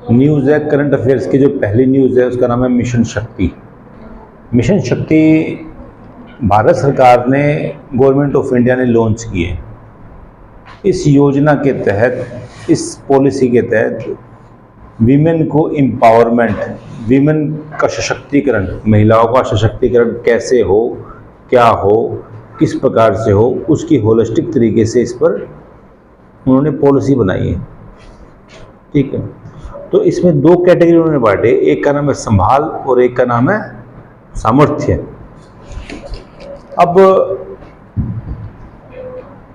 News है current affairs की। जो पहली न्यूज़ है उसका नाम है मिशन शक्ति। मिशन शक्ति भारत सरकार ने, गवर्नमेंट ऑफ इंडिया ने लॉन्च की है। इस योजना के तहत, इस पॉलिसी के तहत वीमेन को एम्पावरमेंट, वीमेन का सशक्तिकरण, महिलाओं का सशक्तिकरण कैसे हो, क्या हो, किस प्रकार से हो, उसकी होलिस्टिक तरीके से इस पर उन्होंने पॉलिसी बनाई है। ठीक है, तो इसमें दो कैटेगरी उन्होंने बांटे, एक का नाम है संभाल और एक का नाम है सामर्थ्य। अब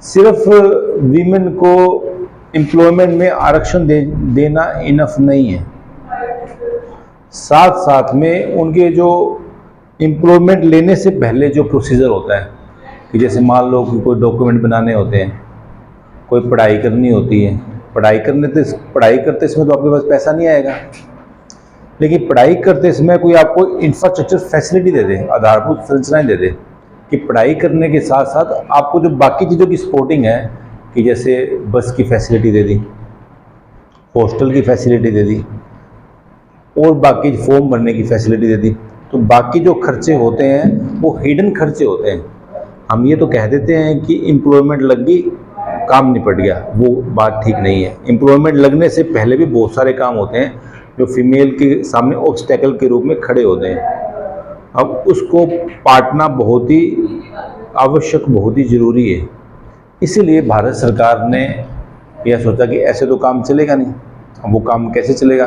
सिर्फ वीमेन को एम्प्लॉयमेंट में आरक्षण देना इनफ नहीं है, साथ साथ में उनके जो एम्प्लॉयमेंट लेने से पहले जो प्रोसीजर होता है कि जैसे मान लो कि कोई डॉक्यूमेंट बनाने होते हैं, कोई पढ़ाई करनी होती है, पढ़ाई करते समय तो आपके पास पैसा नहीं आएगा, लेकिन पढ़ाई करते समय कोई आपको इंफ्रास्ट्रक्चर फैसिलिटी दे दे, आधारभूत संरचनाएं दे दे कि पढ़ाई करने के साथ साथ आपको जो बाकी चीज़ों की सपोर्टिंग है कि जैसे बस की फैसिलिटी दे दी, हॉस्टल की फैसिलिटी दे दी और बाकी फॉर्म भरने की फैसिलिटी दे दी, तो बाकी जो खर्चे होते हैं वो हिडन खर्चे होते हैं। हम ये तो कह देते हैं कि एम्प्लॉयमेंट लग गई, काम निपट गया, वो बात ठीक नहीं है। एम्प्लॉयमेंट लगने से पहले भी बहुत सारे काम होते हैं जो फीमेल के सामने ऑब्स्टेकल के रूप में खड़े होते हैं। अब उसको पाटना बहुत ही आवश्यक, बहुत ही ज़रूरी है। इसीलिए भारत सरकार ने यह सोचा कि ऐसे तो काम चलेगा नहीं, अब वो काम कैसे चलेगा,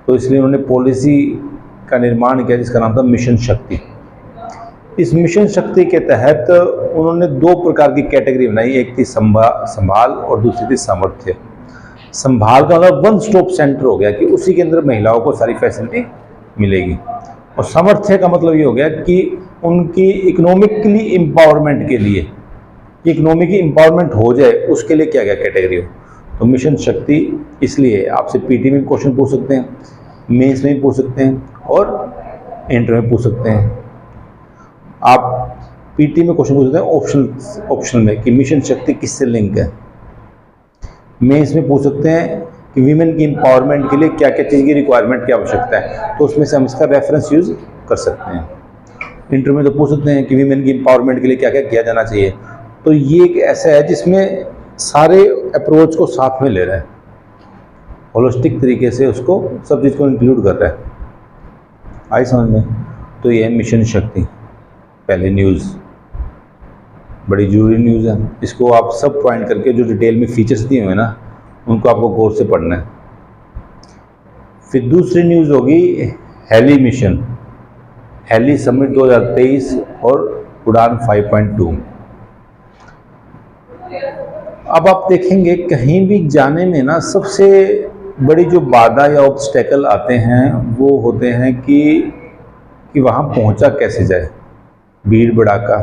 तो इसलिए उन्होंने पॉलिसी का निर्माण किया जिसका नाम था मिशन शक्ति। इस मिशन शक्ति के तहत उन्होंने दो प्रकार की कैटेगरी बनाई, एक थी संभाल और दूसरी थी सामर्थ्य। संभाल का मतलब वन स्टॉप सेंटर हो गया कि उसी के अंदर महिलाओं को सारी फैसिलिटी मिलेगी, और सामर्थ्य का मतलब ये हो गया कि उनकी इकोनॉमिकली एम्पावरमेंट के लिए, इकोनॉमिकली एम्पावरमेंट हो जाए उसके लिए क्या क्या कैटेगरी हो। तो मिशन शक्ति इसलिए आपसे पीटी में क्वेश्चन पूछ सकते हैं, मेंस में भी पूछ सकते हैं और इंटर में पूछ सकते हैं। आप पीटी में क्वेश्चन पूछ सकते हैं ऑप्शनल में कि मिशन शक्ति किससे लिंक है। मेंस में पूछ सकते हैं कि वीमेन की एम्पावरमेंट के लिए क्या क्या चीज़ की रिक्वायरमेंट की आवश्यकता है, तो उसमें से हम इसका रेफरेंस यूज़ कर सकते हैं। इंटर में तो पूछ सकते हैं कि वीमेन की एम्पावरमेंट के लिए क्या क्या किया जाना चाहिए। तो ये एक ऐसा है जिसमें सारे अप्रोच को साथ में ले रहा है, होलिस्टिक तरीके से उसको सब चीज़ को इंक्लूड कर रहा है। आई समझ में? तो ये है मिशन शक्ति, पहले न्यूज़, बड़ी जरूरी न्यूज़ है। इसको आप सब पॉइंट करके जो डिटेल में फीचर्स दिए हुए हैं ना, उनको आपको गौर से पढ़ना है। फिर दूसरी न्यूज़ होगी हेली मिशन, हेली समिट 2023 और उड़ान 5.2। अब आप देखेंगे कहीं भी जाने में ना सबसे बड़ी जो बाधा या ऑब्स्टेकल आते हैं वो होते हैं कि वहाँ पहुँचा कैसे जाए, भीड़ भड़ाका,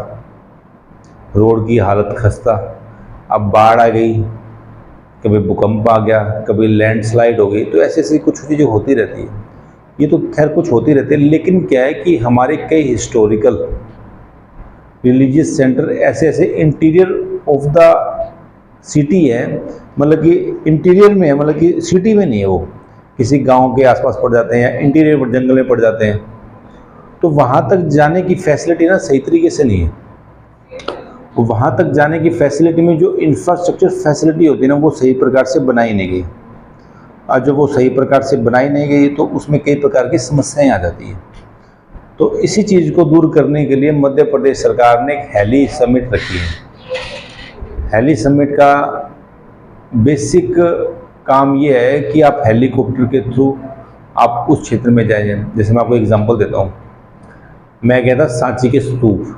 रोड की हालत खस्ता, अब बाढ़ आ गई, कभी भूकंप आ गया, कभी लैंडस्लाइड हो गई, तो ऐसी ऐसी कुछ चीज़ें होती रहती है। ये तो खैर कुछ होती रहती है, लेकिन क्या है कि हमारे कई हिस्टोरिकल रिलीजियस सेंटर ऐसे ऐसे इंटीरियर ऑफ द सिटी है, मतलब कि इंटीरियर में है, मतलब कि सिटी में नहीं है, वो किसी गांव के आसपास पड़ जाते हैं या इंटीरियर जंगल में पड़ जाते हैं, तो वहाँ तक जाने की फैसिलिटी ना सही तरीके से नहीं है। वहाँ तक जाने की फैसिलिटी में जो इंफ्रास्ट्रक्चर फैसिलिटी होती है ना, वो सही प्रकार से बनाई नहीं गई। और जब वो सही प्रकार से बनाई नहीं गई तो उसमें कई प्रकार की समस्याएं आ जाती हैं। तो इसी चीज़ को दूर करने के लिए मध्य प्रदेश सरकार ने एक हेली समिट रखी है। हेली समिट का बेसिक काम ये है कि आप हेलीकॉप्टर के थ्रू आप उस क्षेत्र में जाइए। जैसे मैं आपको एग्जांपल देता हूँ, मैं गया था सांची के स्तूप,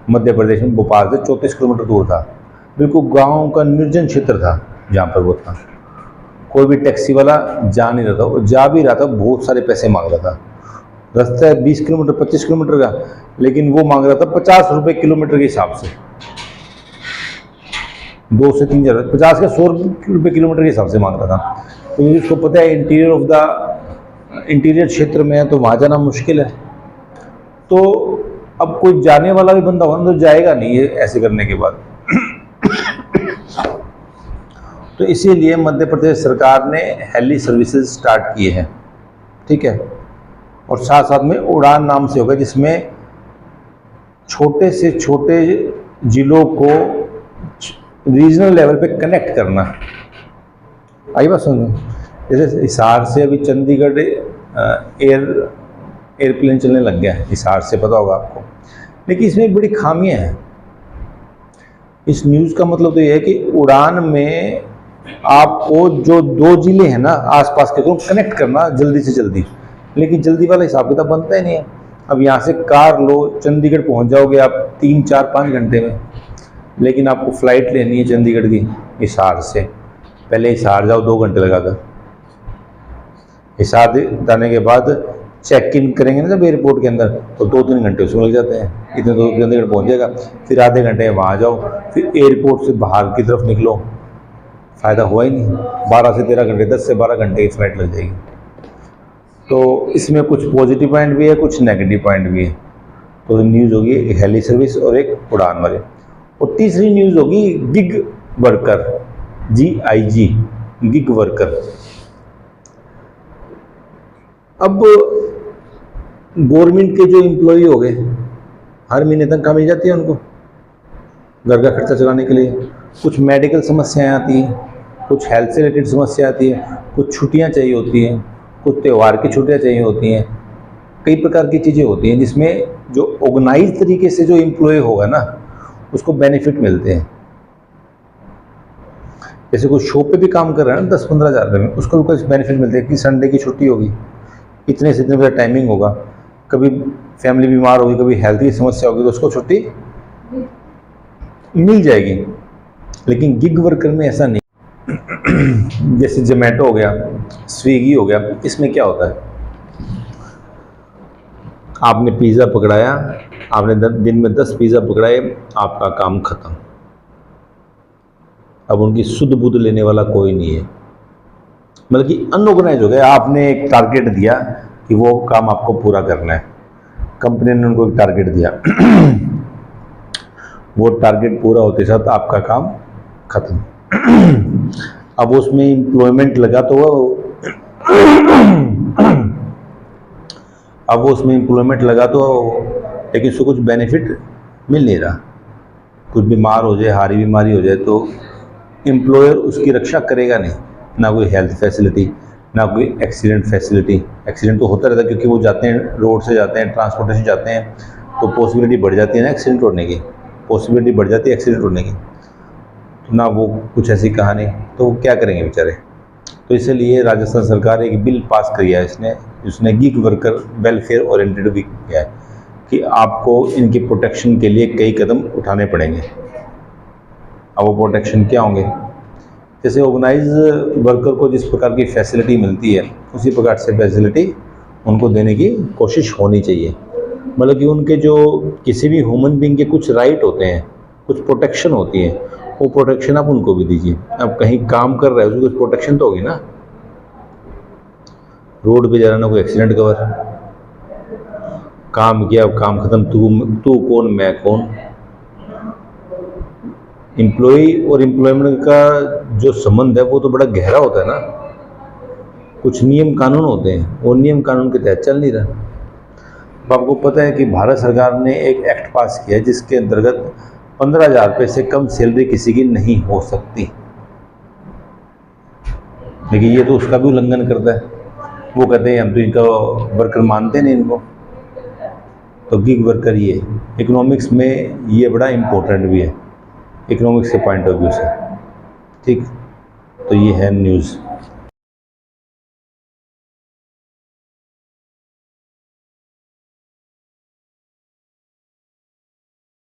मध्य प्रदेश में, भोपाल से 34 किलोमीटर दूर था, बिल्कुल गांव का निर्जन क्षेत्र था जहाँ पर वो था। कोई भी टैक्सी वाला जा नहीं रहा था, और जा भी रहा था बहुत सारे पैसे मांग रहा था। रास्ता है 20 किलोमीटर 25 किलोमीटर का, लेकिन वो मांग रहा था 50 रुपये किलोमीटर के हिसाब से, 2 से 3 हज़ार, 50 का 100 रुपये किलोमीटर के हिसाब से मांग रहा था। क्योंकि उसको पता है इंटीरियर क्षेत्र में है, तो वहाँ जाना मुश्किल है। तो अब कोई जाने वाला भी बंदा होगा तो जाएगा नहीं ये ऐसे करने के बाद। तो इसीलिए मध्य प्रदेश सरकार ने हेली सर्विसेज स्टार्ट किए हैं, ठीक है। और साथ साथ में उड़ान नाम से होगा, जिसमें छोटे से छोटे जिलों को रीजनल लेवल पे कनेक्ट करना। आई बात सुनो, जैसे हिसार से अभी चंडीगढ़ एयरप्लेन चलने लग गया है, हिसार से, पता होगा आपको। लेकिन इसमें एक बड़ी खामियां हैं। इस न्यूज़ का मतलब तो ये है कि उड़ान में आपको जो 2 जिले हैं ना आसपास के, तो कनेक्ट करना जल्दी से जल्दी, लेकिन जल्दी वाला हिसाब किताब बनता ही नहीं है। अब यहाँ से कार लो, चंडीगढ़ पहुँच जाओगे आप 3, 4, 5 घंटे में, लेकिन आपको फ़्लाइट लेनी है चंडीगढ़ की हिसार से, पहले हिसार जाओ 2 घंटे लगाकर, हिसार जाने के बाद चेक इन करेंगे ना जब एयरपोर्ट के अंदर, तो 2-3 घंटे उसमें लग जाते हैं, इतने तो चंडीगढ़ पहुँच जाएगा। फिर आधे घंटे वहाँ जाओ, फिर एयरपोर्ट से बाहर की तरफ निकलो, फ़ायदा हुआ ही नहीं। 12 से 13 घंटे, 10 से 12 घंटे की फ़्लाइट लग जाएगी। तो इसमें कुछ पॉजिटिव पॉइंट भी है, कुछ नेगेटिव पॉइंट भी है। तो न्यूज़ होगी एक हेली सर्विस और एक उड़ान वाले। और तीसरी न्यूज़ होगी gig worker, GIG, gig worker. अब गवर्नमेंट के जो एम्प्लॉई हो गए, हर महीने तनख्वाह मिल जाती है उनको घर का खर्चा चलाने के लिए। कुछ मेडिकल समस्याएं आती हैं, कुछ हेल्थ से रिलेटेड समस्या आती है, कुछ छुट्टियां चाहिए होती हैं, कुछ त्यौहार की छुट्टियां चाहिए होती हैं, कई प्रकार की चीज़ें होती हैं जिसमें जो ऑर्गेनाइज तरीके से जो एम्प्लॉय होगा ना उसको बेनिफिट मिलते हैं। जैसे कोई शॉप पे भी काम कर रहा है ना 10-15 हज़ार रुपये में, उसको भी कुछ बेनिफिट मिलते हैं कि संडे की छुट्टी होगी, इतने से इतने बजे टाइमिंग होगा, कभी फैमिली बीमार होगी, कभी हेल्थ की समस्या होगी, तो उसको छुट्टी मिल जाएगी। लेकिन गिग वर्कर में ऐसा नहीं। जैसे जोमेटो हो गया, स्विगी हो गया, इसमें क्या होता है, आपने पिज़्ज़ा पकड़ाया, आपने दिन में 10 पिज़्ज़ा पकड़ाए, आपका काम खत्म। अब उनकी सुध बुध लेने वाला कोई नहीं है, मतलब कि अनऑर्गेनाइज हो गया। आपने एक टारगेट दिया कि वो काम आपको पूरा करना है, कंपनी ने उनको एक टारगेट दिया, वो टारगेट पूरा होते साथ आपका काम खत्म। अब उसमें एम्प्लॉयमेंट लगा तो लेकिन उसको कुछ बेनिफिट मिल नहीं रहा। कुछ बीमार हो जाए, हारी बीमारी हो जाए, तो एम्प्लॉयर उसकी रक्षा करेगा नहीं, ना कोई हेल्थ फैसिलिटी, ना कोई एक्सीडेंट फैसिलिटी। एक्सीडेंट तो होता रहता है क्योंकि वो जाते हैं, रोड से जाते हैं, ट्रांसपोर्टेशन जाते हैं, तो पॉसिबिलिटी बढ़ जाती है ना एक्सीडेंट होने की, पॉसिबिलिटी बढ़ जाती है एक्सीडेंट होने की। तो ना वो कुछ ऐसी कहानी, तो वो क्या करेंगे बेचारे। तो इसलिए राजस्थान सरकार एक बिल पास किया है उसने गिग वर्कर वेलफेयर ओरिएंटेड भी किया है कि आपको इनकी प्रोटेक्शन के लिए कई कदम उठाने पड़ेंगे। अब वो प्रोटेक्शन क्या होंगे, जैसे ऑर्गेनाइज वर्कर को जिस प्रकार की फैसिलिटी मिलती है उसी प्रकार से फैसिलिटी उनको देने की कोशिश होनी चाहिए। मतलब कि उनके जो किसी भी ह्यूमन बीइंग के कुछ राइट होते हैं, कुछ प्रोटेक्शन होती है, वो प्रोटेक्शन आप उनको भी दीजिए। अब कहीं काम कर रहे हो उसकी कुछ प्रोटेक्शन तो होगी ना, रोड पे जा रहा ना, कोई एक्सीडेंट कवर, काम किया, काम खत्म, तू कौन मैं कौन। एम्प्लॉई और एम्प्लॉयमेंट का जो संबंध है वो तो बड़ा गहरा होता है ना। कुछ नियम कानून होते हैं, वो नियम कानून के तहत चल नहीं रहा। अब आपको पता है कि भारत सरकार ने एक एक्ट पास किया है जिसके अंतर्गत 15,000 रुपये से कम सैलरी किसी की नहीं हो सकती, लेकिन ये तो उसका भी उल्लंघन करता है। वो कहते हैं हम तो इनका वर्कर मानते नहीं इनको। तो गिग वर्कर ये इकोनॉमिक्स में ये बड़ा इम्पोर्टेंट भी है, इकोनॉमिक्स के पॉइंट ऑफ व्यू से, ठीक। तो ये है न्यूज़।